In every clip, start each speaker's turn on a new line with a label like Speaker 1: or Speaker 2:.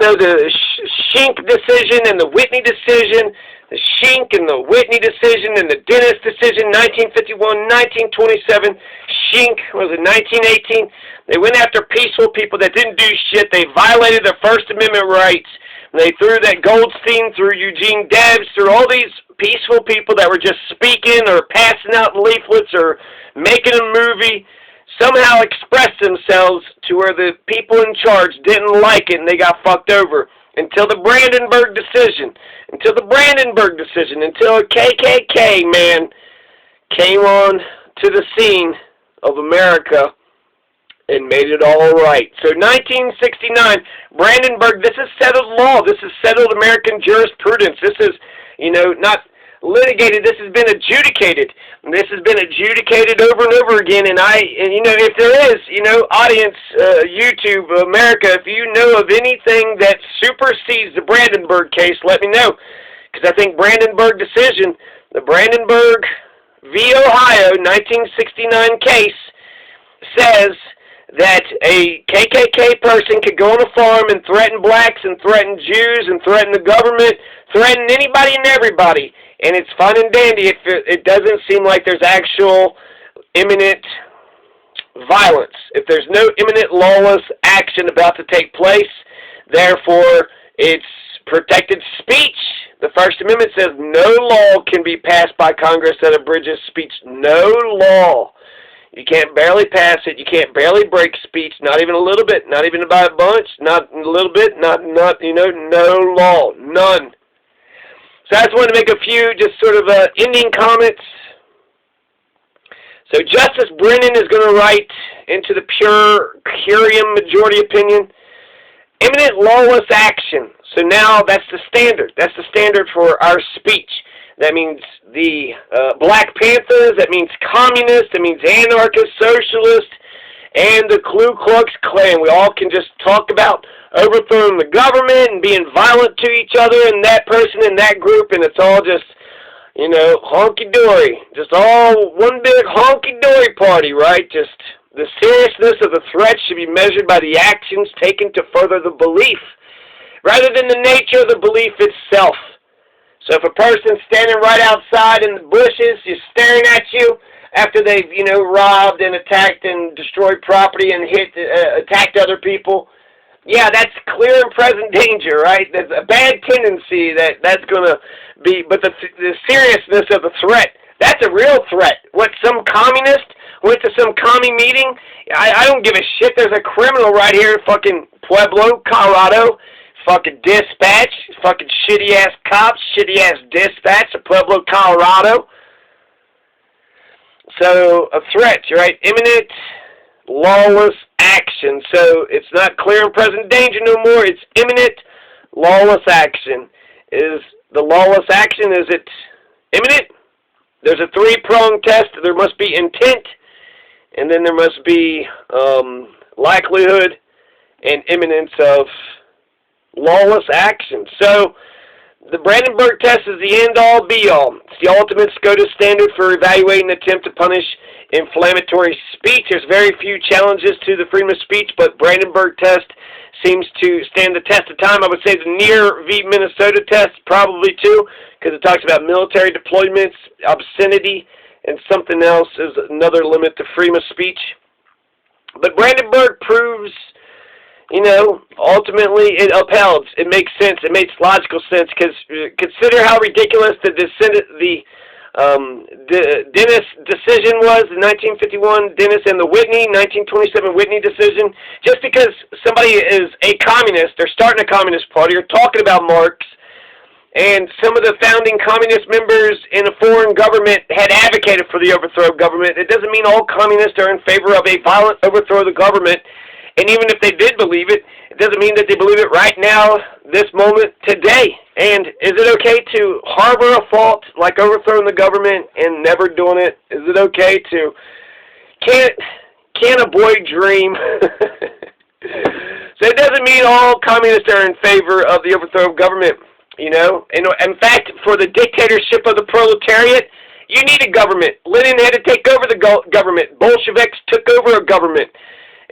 Speaker 1: know, the Schenck decision and the Whitney decision, the Schenck and the Whitney decision and the Dennis decision, 1951, 1927, Schenck, was it 1918? They went after peaceful people that didn't do shit. They violated their First Amendment rights. They threw that Goldstein, through Eugene Debs, through all these peaceful people that were just speaking or passing out leaflets or making a movie, somehow expressed themselves to where the people in charge didn't like it and they got fucked over. Until the Brandenburg decision. Until a KKK man came on to the scene of America and made it all right. So 1969, Brandenburg, this is settled law. This is settled American jurisprudence. This is, not litigated. This has been adjudicated. And this has been adjudicated over and over again. And if there is, audience, YouTube, America, if you know of anything that supersedes the Brandenburg case, let me know. Because I think Brandenburg decision, the Brandenburg v. Ohio 1969 case, says that a KKK person could go on a farm and threaten blacks and threaten Jews and threaten the government, threaten anybody and everybody. And it's fine and dandy if it doesn't seem like there's actual imminent violence. If there's no imminent lawless action about to take place, therefore it's protected speech. The First Amendment says no law can be passed by Congress that abridges speech. No law. You can't barely pass it. You can't barely break speech, not even a little bit, not even by a bunch, not a little bit, no law, none. So I just wanted to make a few just sort of ending comments. So Justice Brennan is going to write into the per curiam majority opinion, imminent lawless action. So now that's the standard. That's the standard for our speech. That means the Black Panthers, that means communists, that means anarchists, socialists, and the Ku Klux Klan. We all can just talk about overthrowing the government and being violent to each other and that person and that group, and it's all just, honky-dory. Just all one big honky-dory party, right? Just the seriousness of the threat should be measured by the actions taken to further the belief, rather than the nature of the belief itself. So if a person's standing right outside in the bushes, just staring at you after they've, robbed and attacked and destroyed property and attacked other people, yeah, that's clear and present danger, right? There's a bad tendency that's going to be, but the seriousness of the threat, that's a real threat. What, some communist went to some commie meeting? I don't give a shit. There's a criminal right here in fucking Pueblo, Colorado. Fucking dispatch, fucking shitty-ass cops, shitty-ass dispatch of Pueblo, Colorado. So, a threat, right? Imminent, lawless action. So, it's not clear and present danger no more. It's imminent, lawless action. Is the lawless action, is it imminent? There's a three-pronged test. There must be intent, and then there must be likelihood and imminence of lawless action. So, the Brandenburg test is the end-all, be-all. It's the ultimate SCOTUS standard for evaluating an attempt to punish inflammatory speech. There's very few challenges to the freedom of speech, but Brandenburg test seems to stand the test of time. I would say the Near v. Minnesota test probably too, because it talks about military deployments, obscenity, and something else is another limit to freedom of speech. But Brandenburg proves, ultimately it upheld. It makes sense. It makes logical sense, because consider how ridiculous the Dennis decision was, the 1951 Dennis and the Whitney, 1927 Whitney decision. Just because somebody is a communist, they're starting a communist party, or talking about Marx, and some of the founding communist members in a foreign government had advocated for the overthrow of government, it doesn't mean all communists are in favor of a violent overthrow of the government. And even if they did believe it, it doesn't mean that they believe it right now, this moment, today. And is it okay to harbor a fault like overthrowing the government and never doing it? Is it okay to, can a boy dream? So it doesn't mean all communists are in favor of the overthrow of government, And in fact, for the dictatorship of the proletariat, you need a government. Lenin had to take over the government. Bolsheviks took over a government.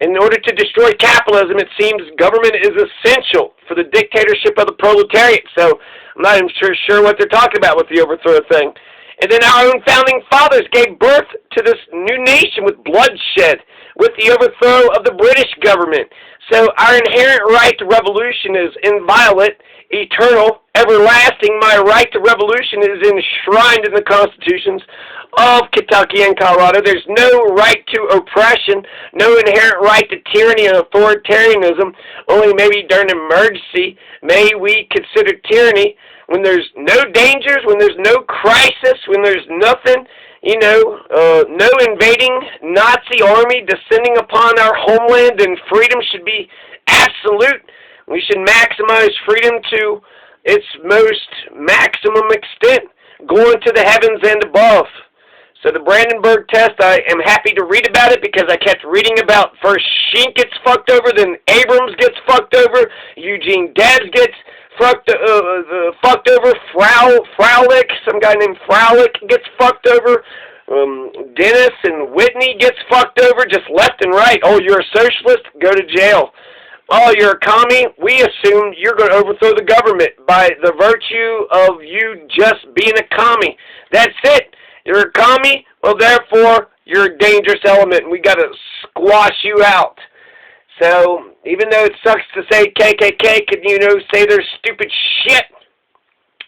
Speaker 1: In order to destroy capitalism, it seems government is essential for the dictatorship of the proletariat. So I'm not even sure what they're talking about with the overthrow thing. And then our own founding fathers gave birth to this new nation with bloodshed, with the overthrow of the British government. So our inherent right to revolution is inviolate, eternal, everlasting. My right to revolution is enshrined in the constitutions of Kentucky and Colorado. There's no right to oppression, no inherent right to tyranny and authoritarianism. Only maybe during emergency may we consider tyranny. When there's no dangers, when there's no crisis, when there's nothing, no invading Nazi army descending upon our homeland, and freedom should be absolute. We should maximize freedom to its most maximum extent, going to the heavens and above. So the Brandenburg test, I am happy to read about it because I kept reading about first Schenck gets fucked over, then Abrams gets fucked over, Eugene Debs gets fucked over, Fraulich, some guy named Fraulich gets fucked over, Dennis and Whitney gets fucked over just left and right. Oh, you're a socialist? Go to jail. Oh, you're a commie? We assume you're going to overthrow the government by the virtue of you just being a commie. That's it. You're a commie? Well, therefore, you're a dangerous element, and we got to squash you out. So, even though it sucks to say KKK can, say their stupid shit,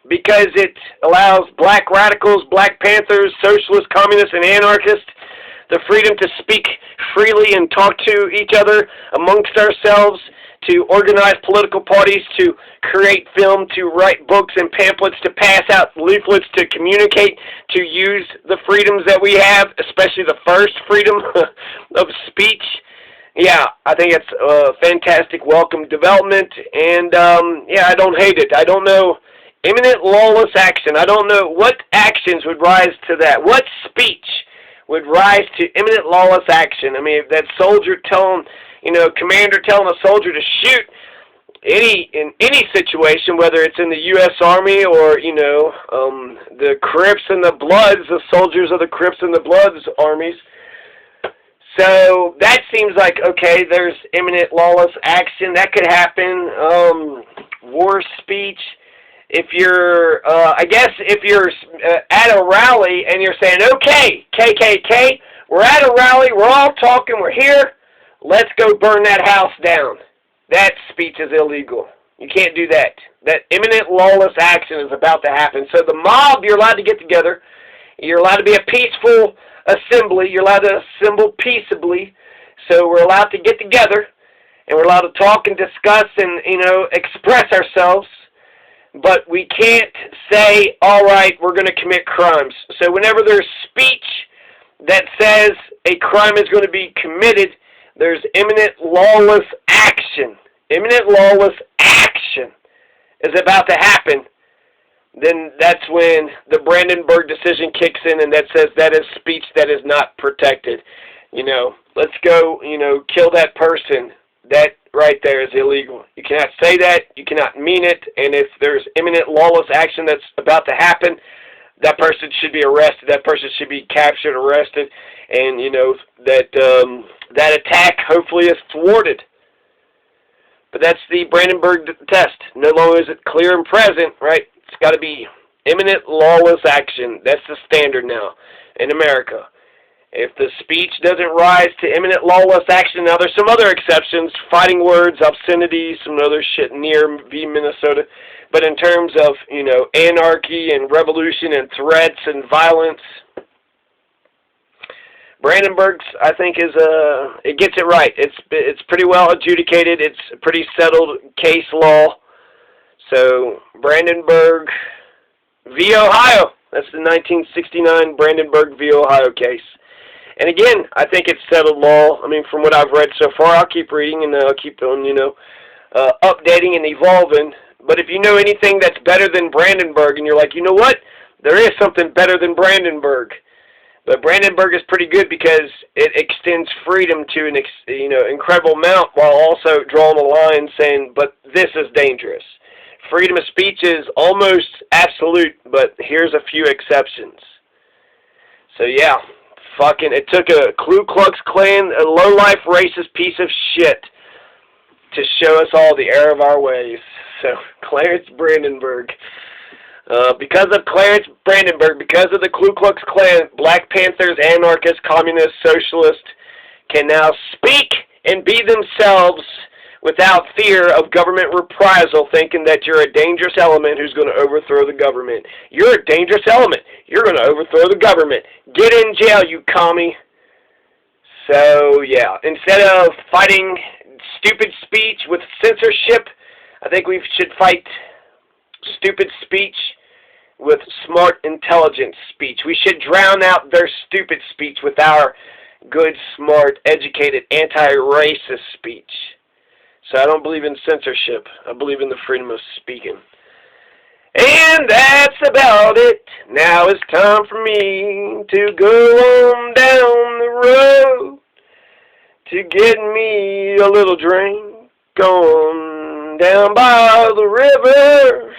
Speaker 1: because it allows black radicals, black panthers, socialists, communists, and anarchists the freedom to speak freely and talk to each other amongst ourselves, to organize political parties, to create film, to write books and pamphlets, to pass out leaflets, to communicate, to use the freedoms that we have, especially the first freedom of speech. Yeah, I think it's a fantastic, welcome development, and yeah, I don't hate it. I don't know imminent lawless action. I don't know what actions would rise to that. What speech would rise to imminent lawless action? I mean, if that soldier telling, commander telling a soldier to shoot in any situation, whether it's in the U.S. Army or, the Crips and the Bloods, the soldiers of the Crips and the Bloods armies. So that seems like, okay, there's imminent lawless action. That could happen. War speech. If you're, if you're at a rally and you're saying, okay, KKK, we're at a rally, we're all talking, we're here, let's go burn that house down. That speech is illegal. You can't do that. That imminent lawless action is about to happen. So the mob, you're allowed to get together. You're allowed to be a peaceful assembly. You're allowed to assemble peaceably. So we're allowed to get together, and we're allowed to talk and discuss and, express ourselves. But we can't say, all right, we're going to commit crimes. So whenever there's speech that says a crime is going to be committed, there's imminent lawless action. Imminent lawless action is about to happen. Then that's when the Brandenburg decision kicks in, and that says that is speech that is not protected. Let's go, kill that person. That right there is illegal. You cannot say that. You cannot mean it. And if there's imminent lawless action that's about to happen, that person should be arrested. That person should be captured, arrested, and that attack hopefully is thwarted. But that's the Brandenburg test. No longer is it clear and present, right? It's got to be imminent lawless action. That's the standard now in America. If the speech doesn't rise to imminent lawless action, now there's some other exceptions, fighting words, obscenity, some other shit near Minnesota. But in terms of, anarchy and revolution and threats and violence, Brandenburg's, I think, it gets it right. It's pretty well adjudicated. It's a pretty settled case law. So, Brandenburg v. Ohio. That's the 1969 Brandenburg v. Ohio case. And again, I think it's settled law. I mean, from what I've read so far, I'll keep reading and I'll keep on, updating and evolving. But if you know anything that's better than Brandenburg, and you're like, you know what? There is something better than Brandenburg. But Brandenburg is pretty good because it extends freedom to an incredible amount, while also drawing a line saying, but this is dangerous. Freedom of speech is almost absolute, but here's a few exceptions. So yeah, it took a Ku Klux Klan, a low-life racist piece of shit, to show us all the error of our ways. So, Clarence Brandenburg. Because of Clarence Brandenburg, because of the Ku Klux Klan, Black Panthers, anarchists, communists, socialists can now speak and be themselves without fear of government reprisal, thinking that you're a dangerous element who's going to overthrow the government. You're a dangerous element. You're going to overthrow the government. Get in jail, you commie. So, yeah, instead of fighting stupid speech with censorship, I think we should fight stupid speech with smart, intelligent speech. We should drown out their stupid speech with our good, smart, educated, anti-racist speech. So I don't believe in censorship. I believe in the freedom of speaking. And that's about it. Now it's time for me to go on down the road to get me a little drink on down by the river.